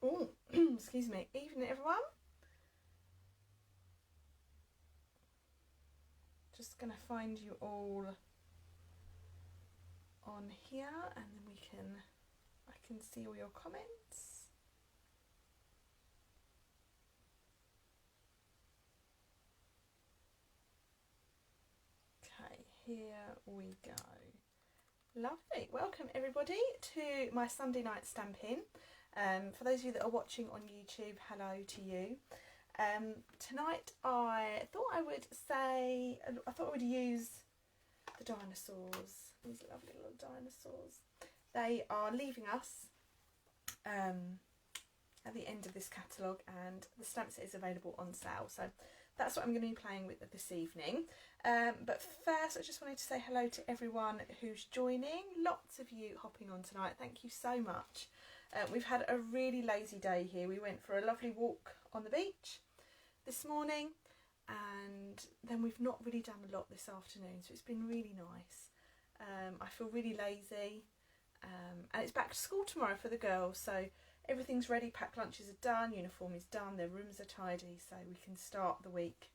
Oh, excuse me. Evening, everyone. Just going to find you all on here, and then I can see all your comments. Okay, here we go. Lovely. Welcome everybody to my Sunday night Stampin. For those of you that are watching on YouTube, hello to you. Tonight I thought I would use the dinosaurs, these lovely little dinosaurs. They are leaving us at the end of this catalogue, and the stamp set is available on sale, so that's what I'm going to be playing with this evening. But first I just wanted to say hello to everyone who's joining. Lots of you hopping on tonight, thank you so much. We've had a really lazy day here. We went for a lovely walk on the beach this morning, and then we've not really done a lot this afternoon, so it's been really nice. I feel really lazy, and it's back to school tomorrow for the girls, so everything's ready, packed lunches are done, uniform is done, their rooms are tidy, so we can start the week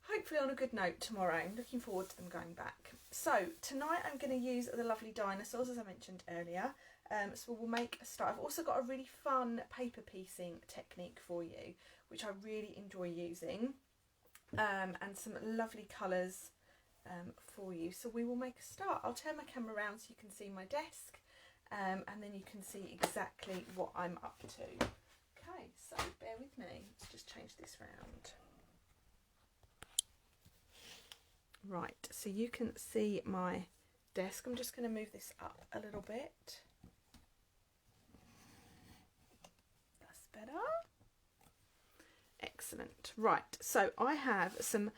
hopefully on a good note tomorrow. I'm looking forward to them going back. So tonight I'm going to use the lovely dinosaurs, as I mentioned earlier. So we'll make a start. I've also got a really fun paper piecing technique for you, which I really enjoy using, and some lovely colours for you. So we will make a start. I'll turn my camera around so you can see my desk, and then you can see exactly what I'm up to. Okay, so bear with me. Let's just change this round. Right, so you can see my desk. I'm just going to move this up a little bit. That's better. Excellent. Right, so I have some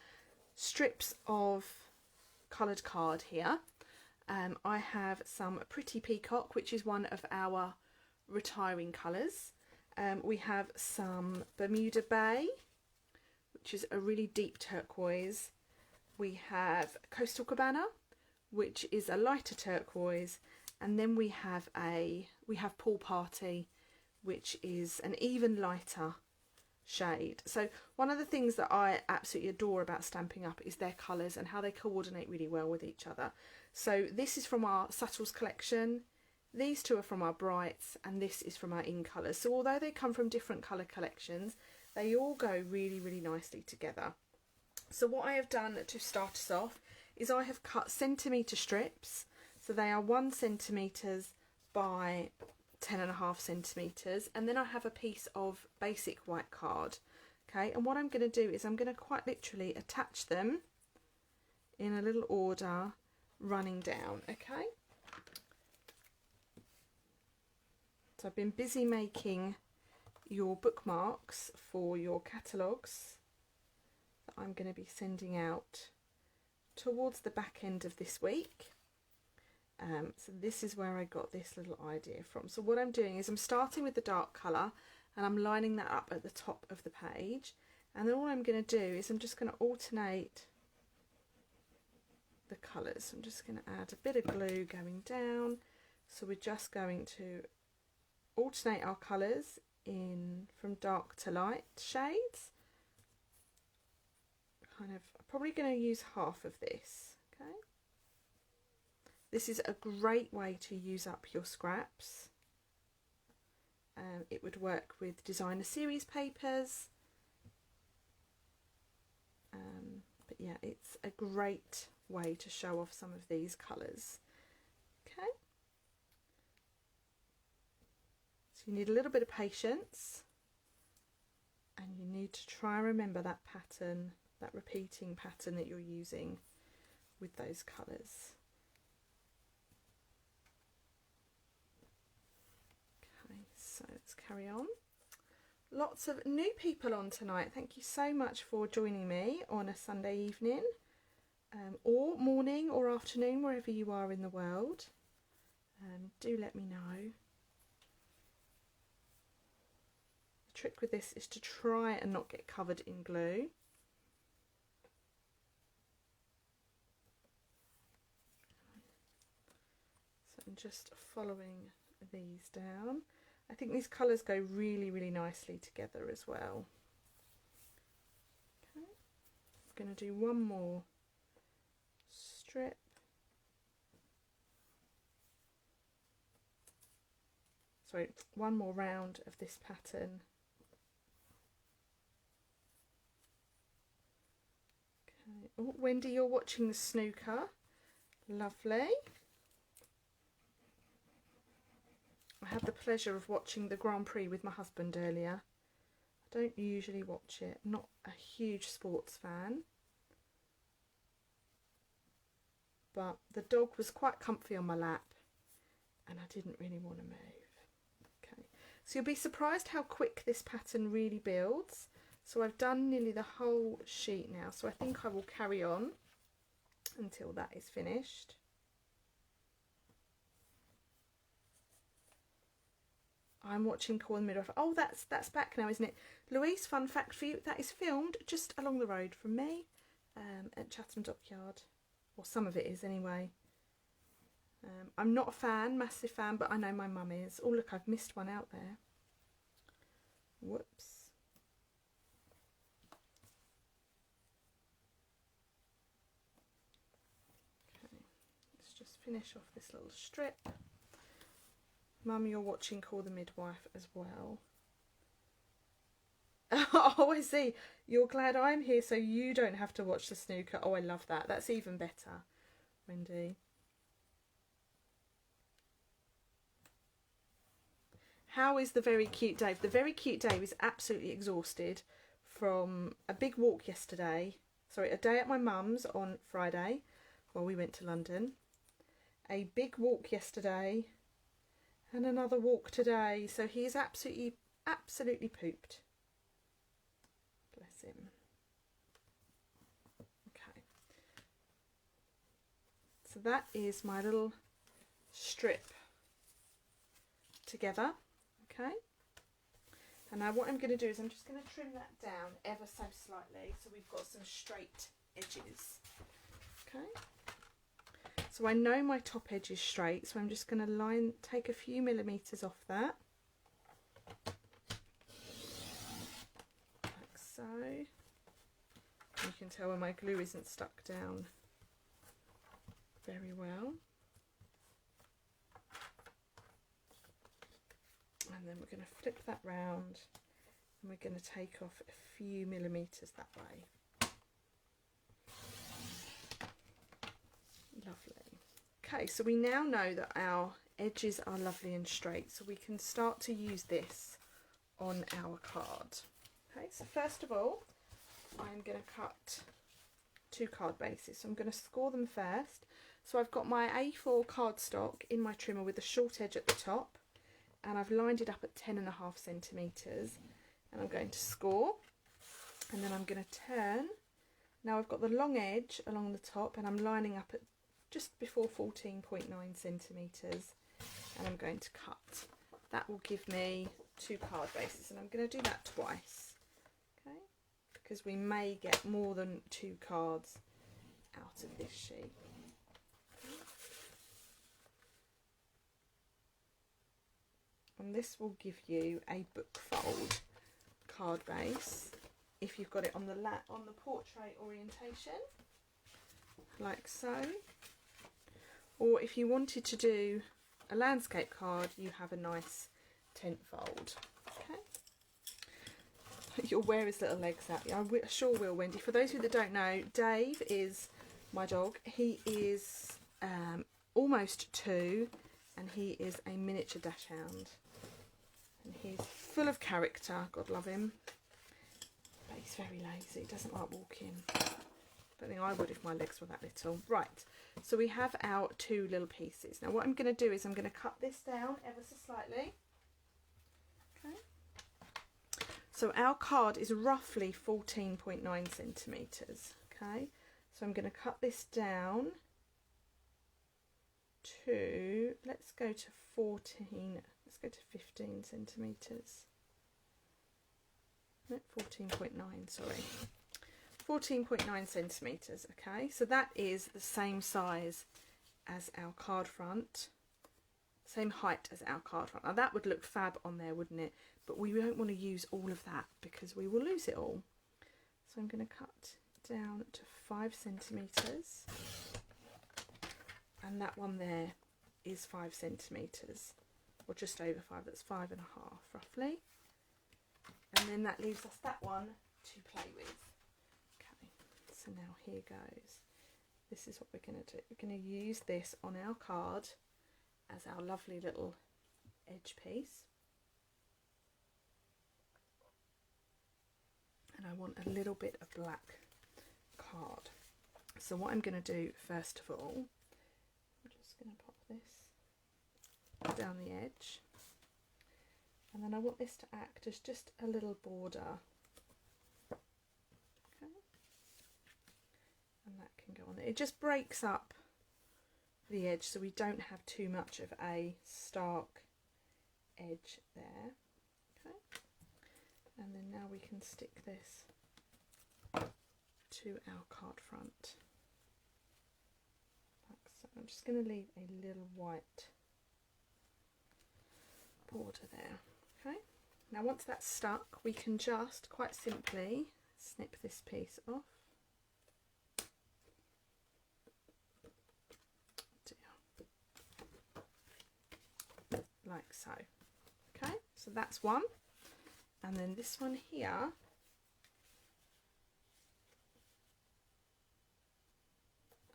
strips of coloured card here. I have some Pretty Peacock, which is one of our retiring colours. We have some Bermuda Bay, which is a really deep turquoise. We have Coastal Cabana, which is a lighter turquoise, and then we have Pool Party, which is an even lighter shade. So one of the things that I absolutely adore about Stampin' Up is their colours and how they coordinate really well with each other. So this is from our Subtles collection, these two are from our Brights, and this is from our In Colours. So although they come from different colour collections, they all go really, really nicely together. So what I have done to start us off is I have cut centimetre strips. So they are 1 centimetre by 10.5 centimetres, and then I have a piece of basic white card. Okay, and what I'm going to do is I'm going to quite literally attach them in a little order running down. Okay, so I've been busy making your bookmarks for your catalogues that I'm going to be sending out towards the back end of this week. So this is where I got this little idea from. So what I'm doing is I'm starting with the dark colour and I'm lining that up at the top of the page, and then all I'm going to do is I'm just going to alternate the colours. I'm just going to add a bit of glue going down, so we're just going to alternate our colours in from dark to light shades. I'm probably going to use half of this. Okay, this is a great way to use up your scraps. It would work with designer series papers, but yeah, it's a great way to show off some of these colours. Okay, so you need a little bit of patience, and you need to try and remember that pattern, that repeating pattern that you're using with those colours. Okay, so let's carry on. Lots of new people on tonight. Thank you so much for joining me on a Sunday evening, or morning or afternoon, wherever you are in the world. Do let me know. The trick with this is to try and not get covered in glue. So I'm just following these down. I think these colours go really, really nicely together as well. Okay, I'm going to do one more strip. Sorry, one more round of this pattern. Okay. Oh, Wendy, you're watching the snooker. Lovely. I had the pleasure of watching the Grand Prix with my husband earlier. I don't usually watch it. I'm not a huge sports fan. But the dog was quite comfy on my lap and I didn't really want to move. Okay, so you'll be surprised how quick this pattern really builds. So I've done nearly the whole sheet now, so I think I will carry on until that is finished. I'm watching Call the Midwife. Oh, that's back now, isn't it? Louise, fun fact for you, that is filmed just along the road from me at Chatham Dockyard. Or some of it is anyway. I'm not a fan, massive fan, but I know my mum is. Oh, look, I've missed one out there. Whoops. Okay, let's just finish off this little strip. Mum, you're watching Call the Midwife as well. Oh, I see. You're glad I'm here so you don't have to watch the snooker. Oh, I love that. That's even better, Wendy. How is the very cute Dave? The very cute Dave is absolutely exhausted from a big walk yesterday. Sorry, a day at my mum's on Friday while we went to London. A big walk yesterday. And another walk today, so he is absolutely pooped. Bless him. Okay. So that is my little strip together. Okay. And now what I'm going to do is I'm just going to trim that down ever so slightly so we've got some straight edges. Okay. So I know my top edge is straight, so I'm just going to take a few millimetres off that. Like so. You can tell when my glue isn't stuck down very well. And then we're going to flip that round and we're going to take off a few millimetres that way. Lovely. Okay, so we now know that our edges are lovely and straight, so we can start to use this on our card. Okay, so first of all, I'm going to cut 2 card bases. So I'm going to score them first. So I've got my A4 cardstock in my trimmer with a short edge at the top, and I've lined it up at 10.5 centimetres, and I'm going to score, and then I'm going to turn. Now I've got the long edge along the top, and I'm lining up at just before 14.9 centimetres, and I'm going to cut. That will give me 2 card bases, and I'm going to do that twice, okay, because we may get more than 2 cards out of this sheet. And this will give you a book fold card base if you've got it on the portrait orientation, like so. Or if you wanted to do a landscape card, you have a nice tent fold. Okay. You'll wear his little legs out. I sure will, Wendy. For those of you that don't know, Dave is my dog. He is almost 2, and he is a miniature dachshund. And he's full of character. God love him. But he's very lazy. He doesn't like walking. I don't think I would if my legs were that little. Right, so we have our 2 little pieces. Now what I'm going to do is I'm going to cut this down ever so slightly. Okay. So our card is roughly 14.9 centimetres. Okay, so I'm going to cut this down to, let's go to 15 centimetres. No, 14.9, sorry. 14.9 centimetres, okay, so that is the same size as our card front. same height as our card front. Now that would look fab on there, wouldn't it? But we don't want to use all of that because we will lose it all. So I'm going to cut down to 5 centimetres, and that one there is 5 centimetres, or just over 5. That's 5.5 roughly, and then that leaves us that one to play with. Okay, so now here goes. This is what we're going to do. We're going to use this on our card as our lovely little edge piece, and I want a little bit of black card. So what I'm going to do first of all, I'm just going to pop this down the edge, and then I want this to act as just a little border. Okay, and that can go on there. It just breaks up the edge so we don't have too much of a stark edge there. Okay, and then now we can stick this to our card front like so. I'm just going to leave a little white border there. Okay, now once that's stuck, we can just quite simply snip this piece off. Like so. Okay, so that's one, and then this one here,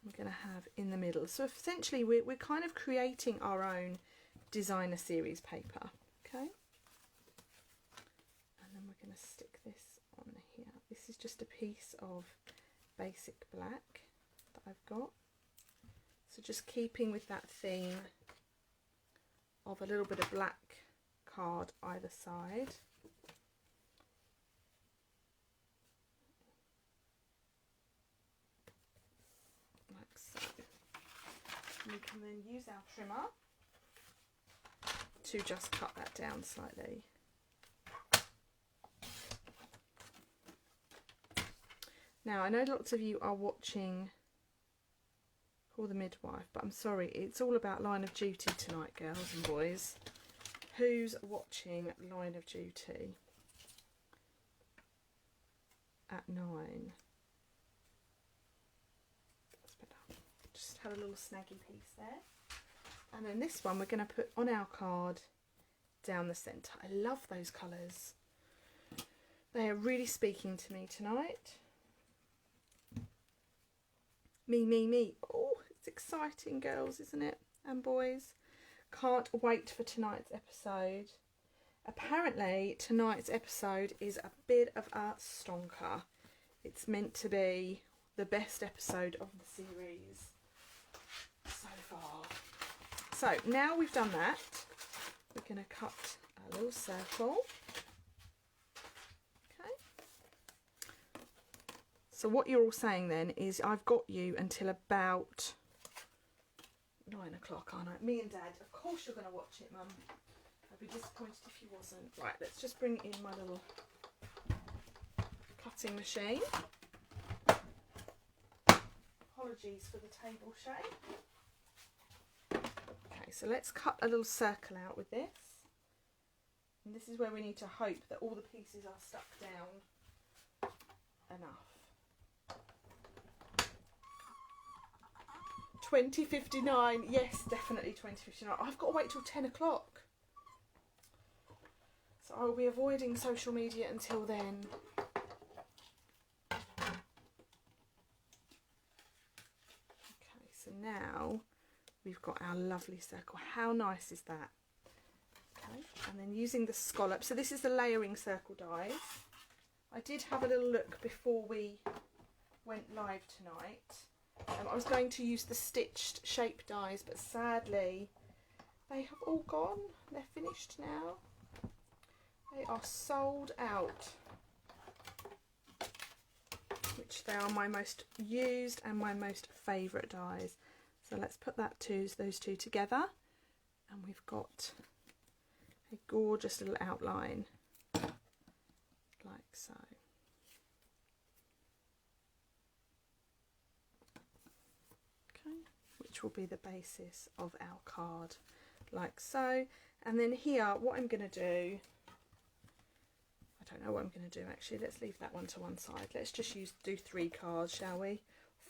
I'm going to have in the middle. So essentially we're kind of creating our own designer series paper. Okay, and then we're going to stick this on here. This is just a piece of basic black that I've got, so just keeping with that theme of a little bit of black card either side. Like so. We can then use our trimmer to just cut that down slightly. Now I know lots of you are watching Call the Midwife, but I'm sorry, it's all about Line of Duty tonight, girls and boys. Who's watching Line of Duty at 9? That's better. Just have a little snaggy piece there. And then this one we're going to put on our card down the centre. I love those colours. They are really speaking to me tonight. Me, me, me. Oh, it's exciting, girls, isn't it? And boys. Can't wait for tonight's episode. Apparently, tonight's episode is a bit of a stonker. It's meant to be the best episode of the series so far. So, now we've done that, we're going to cut a little circle. So what you're all saying then is I've got you until about 9 o'clock, aren't I? Me and Dad, of course you're going to watch it, Mum. I'd be disappointed if you wasn't. Right, let's just bring in my little cutting machine. Apologies for the table shape. Okay, so let's cut a little circle out with this. And this is where we need to hope that all the pieces are stuck down enough. 20:59, yes, definitely 20:59. I've got to wait till 10 o'clock. So I will be avoiding social media until then. Okay, so now we've got our lovely circle. How nice is that? Okay, and then using the scallop. So this is the layering circle dies. I did have a little look before we went live tonight. I was going to use the stitched shape dies, but sadly they have all gone. They're finished now. They are sold out, which they are my most used and my most favourite dies. So let's put those two together, and we've got a gorgeous little outline like so. Which will be the basis of our card like so. And then here, what I'm going to do, I don't know what I'm going to do actually. Let's leave that one to one side. Let's just do 3 cards, shall we?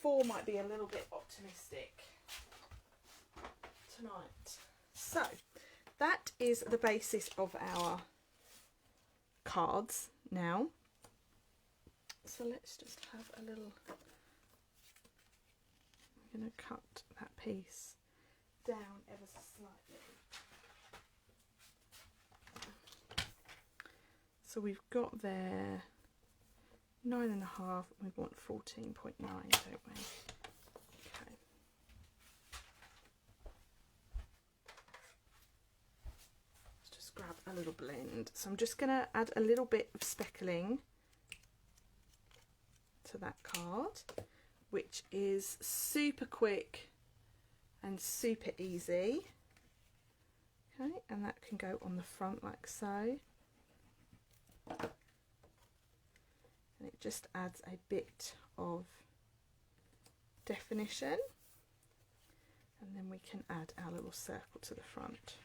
4 might be a little bit optimistic tonight. So that is the basis of our cards now. So let's just have a little, I'm going to cut that piece down ever so slightly. So we've got there 9.5, we want 14.9, don't we? Okay. Let's just grab a little blend. So I'm just going to add a little bit of speckling to that card, which is super quick and super easy. Okay, and that can go on the front like so. And it just adds a bit of definition, and then we can add our little circle to the front.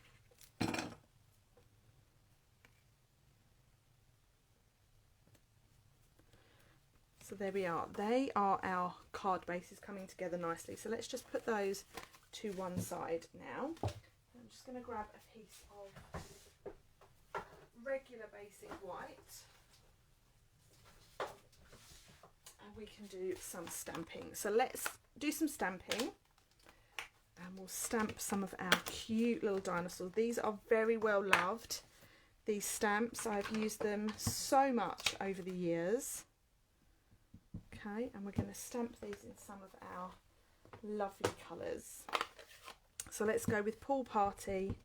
So there we are. They are our card bases coming together nicely. So let's just put those to one side now. I'm just going to grab a piece of regular basic white, and we can do some stamping. So let's do some stamping, and we'll stamp some of our cute little dinosaurs. These are very well loved, these stamps. I've used them so much over the years. Okay, and we're going to stamp these in some of our lovely colours. So let's go with Pool Party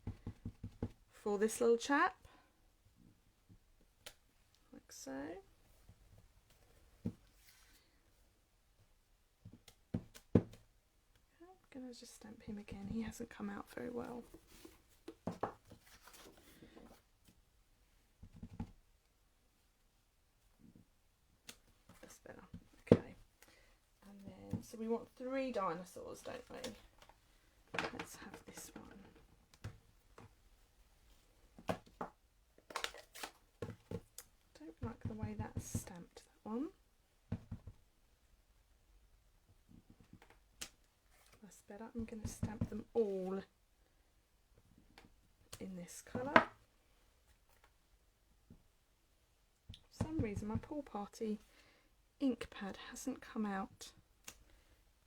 for this little chap. Like so. Okay, I'm going to just stamp him again. He hasn't come out very well. That's better. Okay. And then, so we want 3 dinosaurs, don't we? Let's have this one. Don't like the way that's stamped, that one. That's better. I'm going to stamp them all in this colour. For some reason my Pool Party ink pad hasn't come out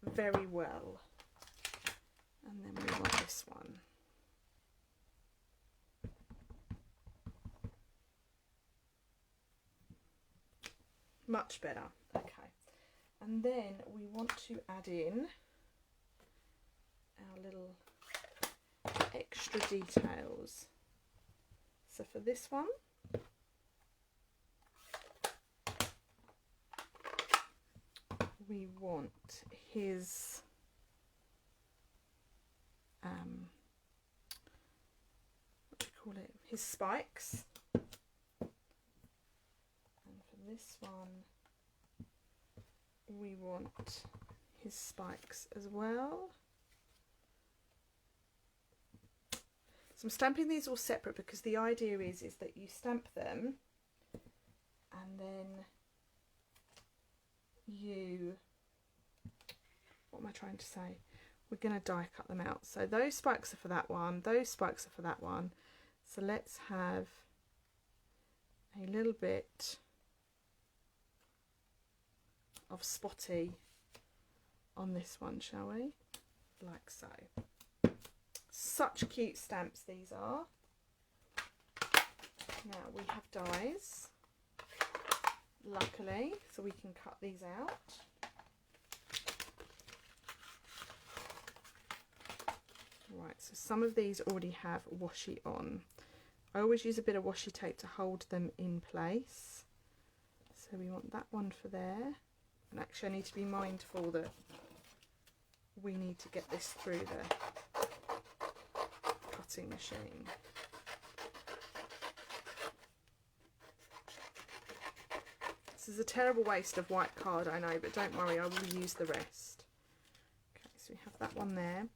very well. And then we want this one. Much better. Okay. And then we want to add in our little extra details. So for this one, we want his what do you call it? His spikes. And for this one, we want his spikes as well. So I'm stamping these all separate because the idea is that you stamp them and then you, what am I trying to say? We're going to die cut them out. So those spikes are for that one, those spikes are for that one. So let's have a little bit of spotty on this one, shall we? Like so. Such cute stamps these are. Now we have dies, luckily, so we can cut these out. Right, so some of these already have washi on. I always use a bit of washi tape to hold them in place. So we want that one for there. And actually I need to be mindful that we need to get this through the cutting machine. This is a terrible waste of white card, I know, but don't worry, I will use the rest. Okay, so we have that one there.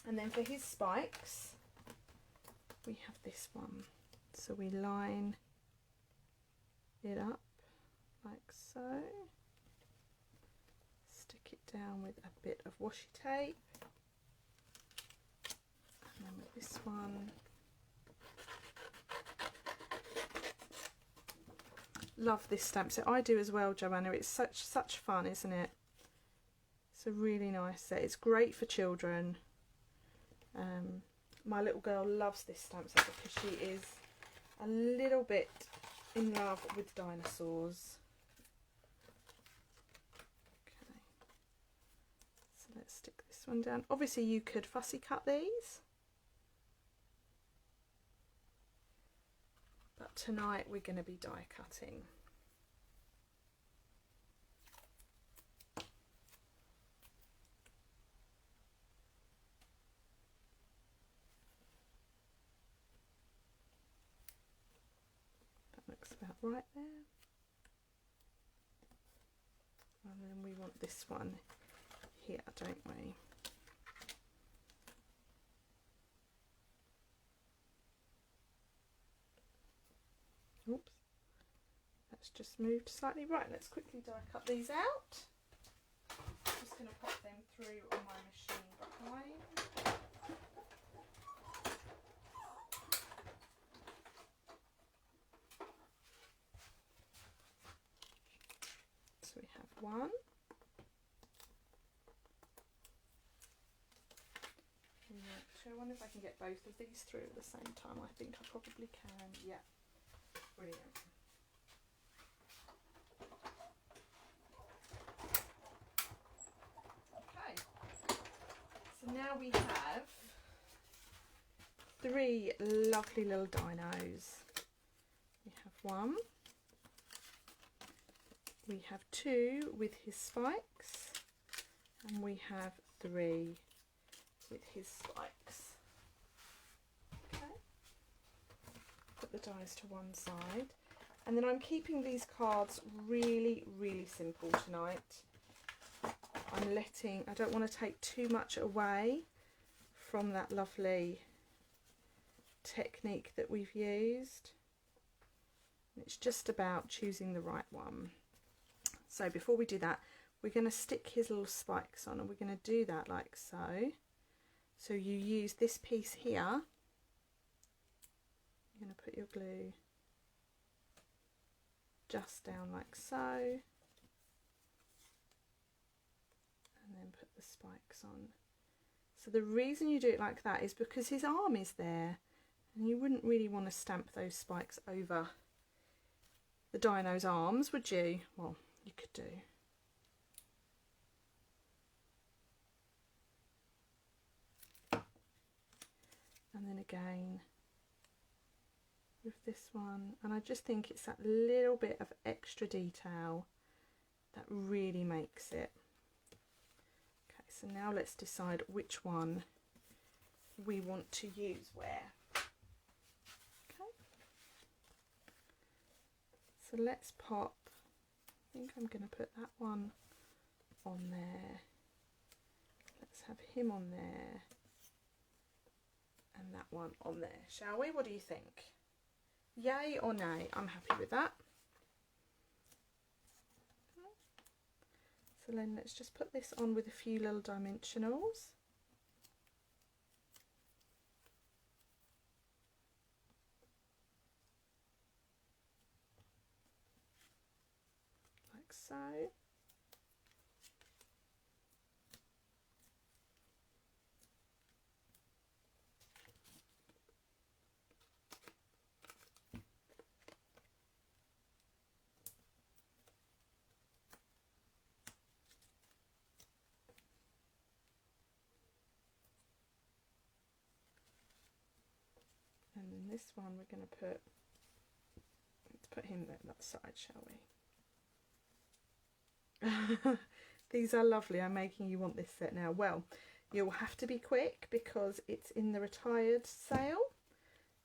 And then for his spikes, we have this one. So we line it up like so. Stick it down with a bit of washi tape. And then with this one. Love this stamp set. I do as well, Joanna. It's such fun, isn't it? It's a really nice set. It's great for children. My little girl loves this stamp set because she is a little bit in love with dinosaurs. Okay, so let's stick this one down. Obviously you could fussy cut these, but tonight we're going to be die cutting. Looks about right there. And then we want this one here, don't we? Oops, that's just moved slightly. Right, let's quickly die cut these out. I'm just going to pop them through on my machine behind. So we have one. I wonder if I can get both of these through at the same time. I think I probably can. Yeah, brilliant. Okay, so now we have 3 lovely little dinos. We have one. We have 2 with his spikes, and we have 3 with his spikes. Okay, put the dies to one side, and then I'm keeping these cards really simple tonight. I don't want to take too much away from that lovely technique that we've used. It's just about choosing the right one. So before we do that, we're going to stick his little spikes on, and we're going to do that like so. So you use this piece here. You're going to put your glue just down like so, and then put the spikes on. So the reason you do it like that is because his arm is there, and you wouldn't really want to stamp those spikes over the dino's arms, would you? Well, you could do. And then again with this one, and I just think it's that little bit of extra detail that really makes it. Okay, so now let's decide which one we want to use where. Okay, so let's pop, I think I'm going to put that one on there. Let's have him on there. And that one on there, shall we? What do you think? Yay or nay? I'm happy with that. Okay. So then let's just put this on with a few little dimensionals. Like so. And then this one we're going to put, let's put him at that side, shall we? These are lovely. I'm making you want this set now. Well, you'll have to be quick because it's in the retired sale.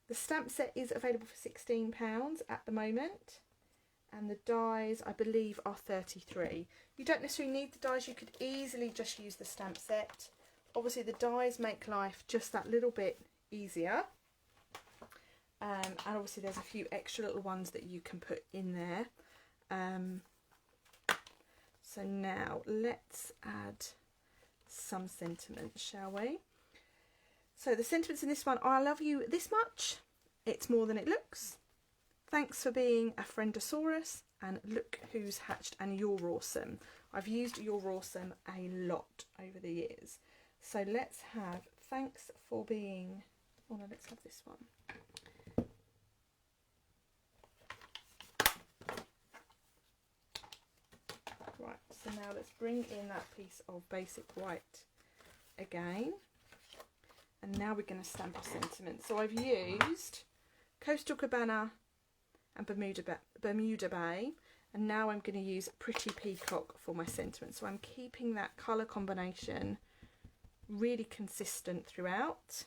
The stamp set is available for £16 at the moment, and the dies I believe are 33. You don't necessarily need the dies, you could easily just use the stamp set. Obviously the dies make life just that little bit easier. and obviously there's a few extra little ones that you can put in there. So now let's add some sentiments, shall we? So the sentiments in this one: I love you this much, it's more than it looks, thanks for being a friendosaurus, and look who's hatched, and you're awesome. I've used you're awesome a lot over the years. So let's have thanks for being, oh no, let's have this one. Right, so now let's bring in that piece of basic white again. And now we're going to stamp our sentiments. So I've used Coastal Cabana and Bermuda Bay. And now I'm going to use Pretty Peacock for my sentiments. So I'm keeping that colour combination really consistent throughout.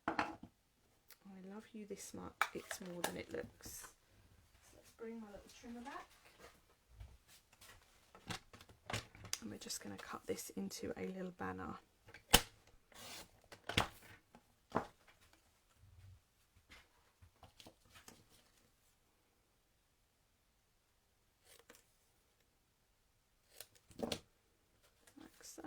Okay. I love you this much, it's more than it looks. So let's bring my little trimmer back. And we're just going to cut this into a little banner. Like so.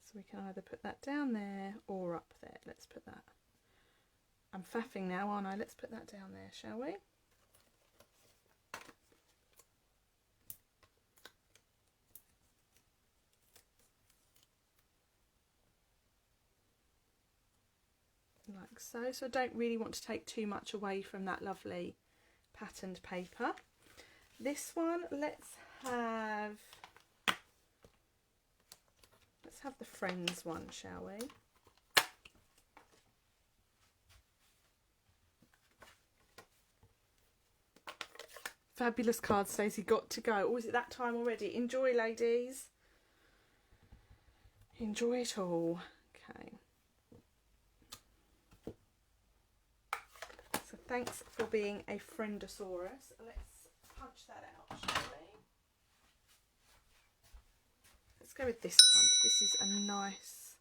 So we can either put that down there or up there. Let's put that. I'm faffing now, aren't I? Let's put that down there, shall we? Like so. So I don't really want to take too much away from that lovely patterned paper. This one, let's have the Friends one, shall we? Fabulous card, Stacey. Got to go. Oh, is it that time already? Enjoy, ladies. Enjoy it all. Okay. So thanks for being a friendosaurus. Let's punch that out, shall we? Let's go with this punch. This is a nice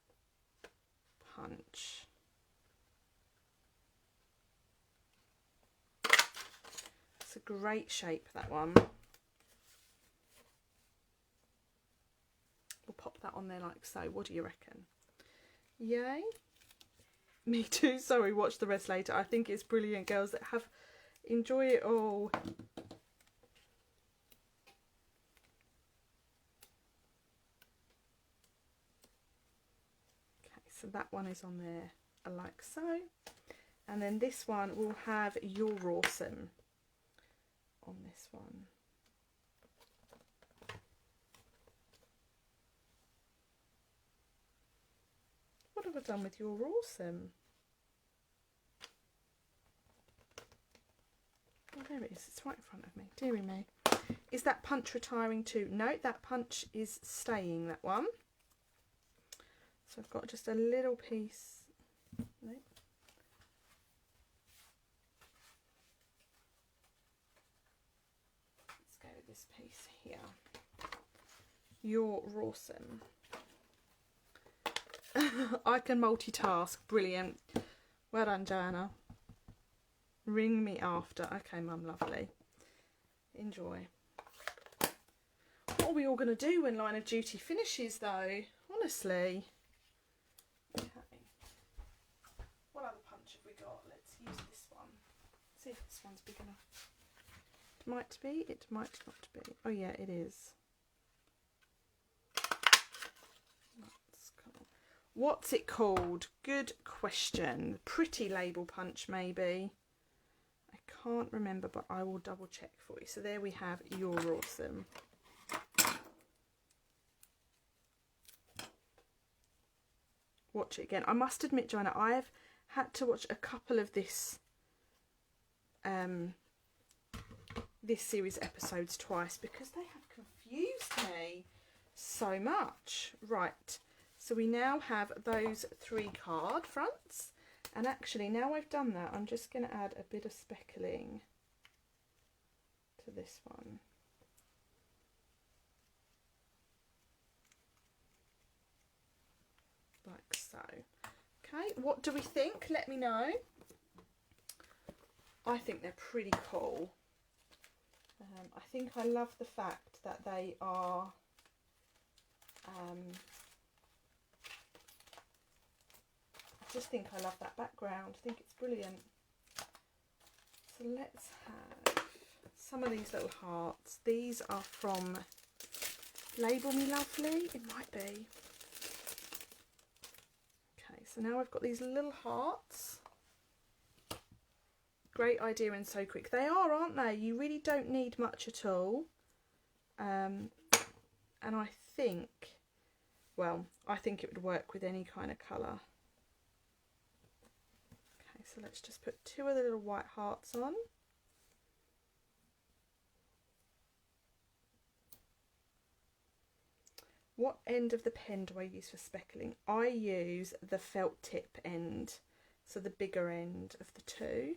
punch. It's a great shape, that one. We'll pop that on there like so. What do you reckon? Yay? Me too. Sorry, watch the rest later. I think it's brilliant, girls. That have enjoy it all. Okay, so that one is on there like so. And then this one will have You're Awesome on this one. What have I done with You're Awesome? Oh, there it is. It's right in front of me. Dearie me. Is that punch retiring too? No, that punch is staying, that one. So I've got just a little piece. No. Let's go with this piece here. You're awesome. I can multitask. Brilliant. Well done, Joanna. Ring me after. Okay, Mum, lovely. Enjoy. What are we all going to do when Line of Duty finishes, though? Honestly. Okay. What other punch have we got? Let's use this one. See if this one's big enough. It might be. It might not be. Oh, yeah, it is. What's it called? Good question. Pretty label punch, maybe. I can't remember, but I will double check for you. So there we have You're Awesome. Watch it again. I must admit, Joanna, I have had to watch a couple of this this series episodes twice because they have confused me so much. Right. So we now have those 3 card fronts, and actually now I've done that, I'm just going to add a bit of speckling to this one. Okay, what do we think? Let me know. I think they're pretty cool. I think I love the fact that they are I just think I love that background. I think it's brilliant. So let's have some of these little hearts. These are from Label Me Lovely, it might be. Okay, so now I've got these little hearts. Great idea and so quick. They are, aren't they? You really don't need much at all. And I think, well, I think it would work with any kind of colour. Okay, so let's just put 2 of the little white hearts on. What end of the pen do I use for speckling? I use the felt tip end, so the bigger end of the 2.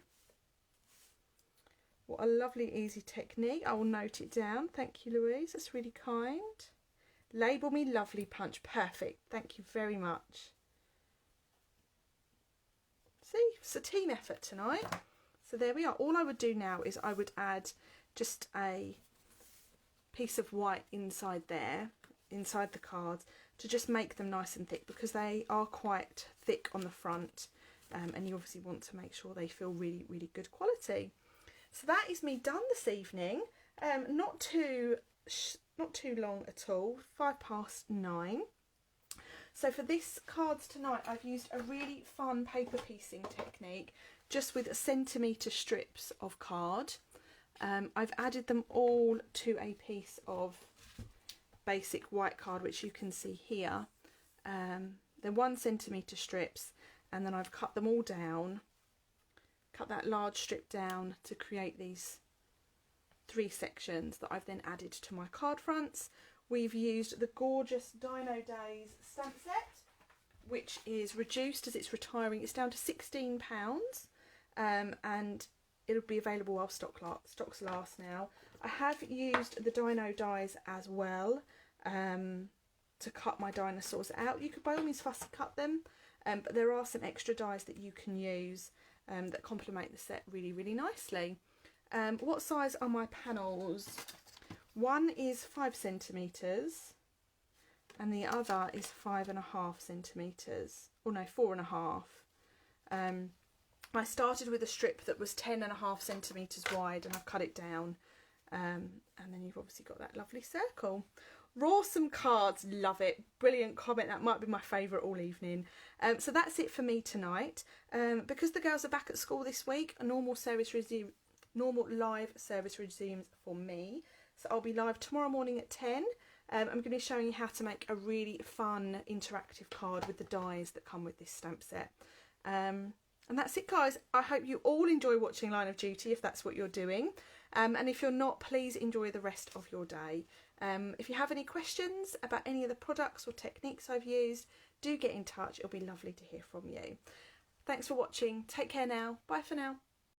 What a lovely easy technique. I will note it down. Thank you, Louise. That's really kind. Label Me Lovely punch. Perfect. Thank you very much. See, it's a team effort tonight. So there we are. All I would do now is I would add just a piece of white inside there, inside the cards, to just make them nice and thick, because they are quite thick on the front, and you obviously want to make sure they feel really, really good quality. So that is me done this evening. Not too long at all. 9:05. So for this cards tonight, I've used a really fun paper piecing technique, just with centimetre strips of card. I've added them all to a piece of basic white card, which you can see here. They're 1 centimetre strips, and then I've cut them all down. Cut that large strip down to create these 3 sections that I've then added to my card fronts. We've used the gorgeous Dino Days stamp set, which is reduced as it's retiring. It's down to £16, and it'll be available while stocks last now. I have used the Dino dies as well to cut my dinosaurs out. You could by all means fussy cut them, but there are some extra dies that you can use that complement the set really, really nicely. What size are my panels? One is 5 centimetres and the other is 5.5 centimetres. Oh no, 4.5. I started with a strip that was 10.5 centimetres wide, and I've cut it down, and then you've obviously got that lovely circle. Rawsome cards, love it. Brilliant comment. That might be my favourite all evening. So that's it for me tonight. Because the girls are back at school this week, a normal live service resumes for me. So I'll be live tomorrow morning at 10. I'm going to be showing you how to make a really fun interactive card with the dies that come with this stamp set. And that's it, guys. I hope you all enjoy watching Line of Duty if that's what you're doing. And if you're not, please enjoy the rest of your day. If you have any questions about any of the products or techniques I've used, do get in touch. It'll be lovely to hear from you. Thanks for watching. Take care now. Bye for now.